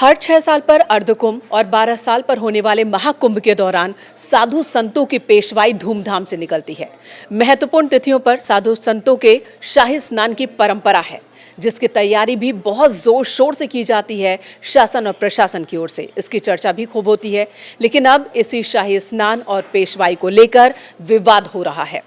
हर 6 साल पर अर्धकुंभ और 12 साल पर होने वाले महाकुंभ के दौरान साधु संतों की पेशवाई धूमधाम से निकलती है। महत्वपूर्ण तिथियों पर साधु संतों के शाही स्नान की परंपरा है, जिसकी तैयारी भी बहुत जोर शोर से की जाती है शासन और प्रशासन की ओर से। इसकी चर्चा भी खूब होती है, लेकिन अब इसी शाही स्नान और पेशवाई को लेकर विवाद हो रहा है।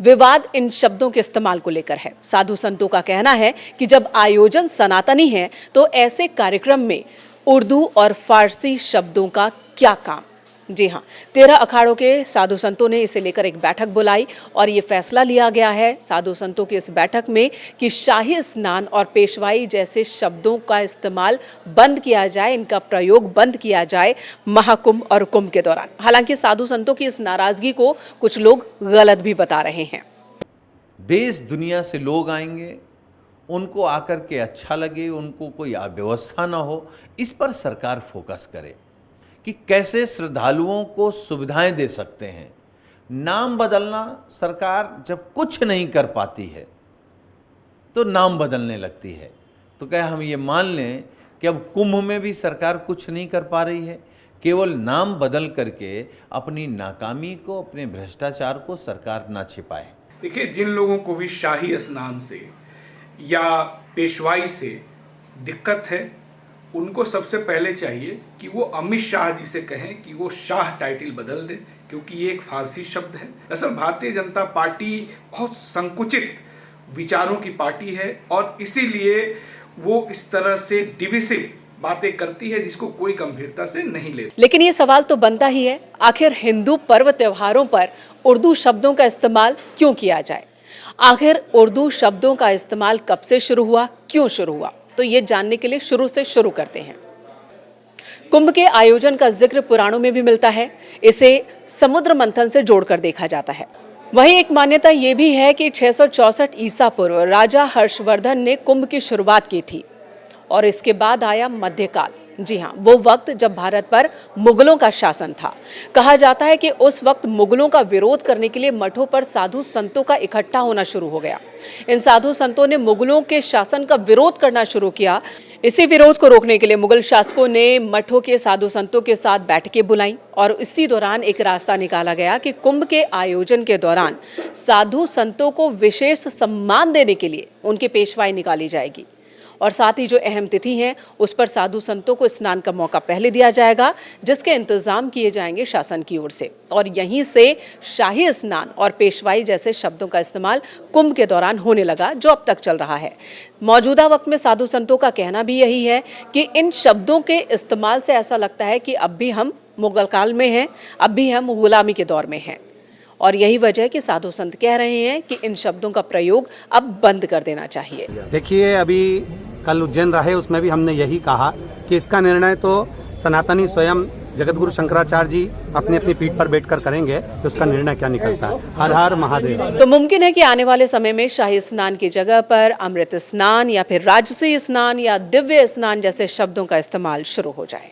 विवाद इन शब्दों के इस्तेमाल को लेकर है। साधु संतों का कहना है कि जब आयोजन सनातनी है तो ऐसे कार्यक्रम में उर्दू और फारसी शब्दों का क्या काम। जी हाँ, 13 अखाड़ों के साधु संतों ने इसे लेकर एक बैठक बुलाई और ये फैसला लिया गया है साधु संतों की इस बैठक में कि शाही स्नान और पेशवाई जैसे शब्दों का इस्तेमाल बंद किया जाए, इनका प्रयोग बंद किया जाए महाकुंभ और कुंभ के दौरान। हालांकि साधु संतों की इस नाराजगी को कुछ लोग गलत भी बता रहे हैं। देश दुनिया से लोग आएंगे, उनको आकर के अच्छा लगे, उनको कोई अव्यवस्था ना हो, इस पर सरकार फोकस करे कि कैसे श्रद्धालुओं को सुविधाएं दे सकते हैं। नाम बदलना, सरकार जब कुछ नहीं कर पाती है तो नाम बदलने लगती है। तो क्या हम ये मान लें कि अब कुंभ में भी सरकार कुछ नहीं कर पा रही है? केवल नाम बदल करके अपनी नाकामी को, अपने भ्रष्टाचार को सरकार ना छिपाए। देखिए, जिन लोगों को भी शाही स्नान से या पेशवाई से दिक्कत है, उनको सबसे पहले चाहिए कि वो अमित शाह जी से कहें कि वो शाह टाइटल बदल दें, क्योंकि ये एक फारसी शब्द है। दरअसल भारतीय जनता पार्टी बहुत संकुचित विचारों की पार्टी है और इसीलिए वो इस तरह से डिविसिव बातें करती है जिसको कोई गंभीरता से नहीं लेती। लेकिन ये सवाल तो बनता ही है, आखिर हिंदू पर्व त्योहारों पर उर्दू शब्दों का इस्तेमाल क्यों किया जाए? आखिर उर्दू शब्दों का इस्तेमाल कब से शुरू हुआ, क्यों शुरू हुआ? तो ये जानने के लिए शुरू से शुरू करते हैं। कुंभ के आयोजन का जिक्र पुराणों में भी मिलता है। इसे समुद्र मंथन से जोड़कर देखा जाता है। वहीं एक मान्यता ये भी है कि 664 ईसा पूर्व राजा हर्षवर्धन ने कुंभ की शुरुआत की थी और इसके बाद आया मध्यकाल। जी हाँ, वो वक्त जब भारत पर मुगलों का शासन था। कहा जाता है कि उस वक्त मुगलों का विरोध करने के लिए मठों पर साधु संतों का इकट्ठा होना शुरू हो गया। इन साधु संतों ने मुगलों के शासन का विरोध करना शुरू किया। इसी विरोध को रोकने के लिए मुगल शासकों ने मठों के साधु संतों के साथ बैठकें बुलाई और इसी दौरान एक रास्ता निकाला गया कि कुंभ के आयोजन के दौरान साधु संतों को विशेष सम्मान देने के लिए उनकी पेशवाई निकाली जाएगी और साथ ही जो अहम तिथि है उस पर साधु संतों को स्नान का मौका पहले दिया जाएगा, जिसके इंतजाम किए जाएंगे शासन की ओर से। और यहीं से शाही स्नान और पेशवाई जैसे शब्दों का इस्तेमाल कुंभ के दौरान होने लगा, जो अब तक चल रहा है। मौजूदा वक्त में साधु संतों का कहना भी यही है कि इन शब्दों के इस्तेमाल से ऐसा लगता है कि अब भी हम मुगल काल में हैं, अब भी हम गुलामी के दौर में हैं। और यही वजह है कि साधु संत कह रहे हैं कि इन शब्दों का प्रयोग अब बंद कर देना चाहिए। देखिए, अभी कल उज्जैन रहे, उसमें भी हमने यही कहा कि इसका निर्णय तो सनातनी स्वयं जगतगुरु शंकराचार्य जी अपनी अपनी पीठ पर बैठकर करेंगे कि उसका निर्णय क्या निकलता है। हर हर महादेव। तो मुमकिन है कि आने वाले समय में शाही स्नान की जगह पर अमृत स्नान या फिर राजसी स्नान या दिव्य स्नान जैसे शब्दों का इस्तेमाल शुरू हो जाए।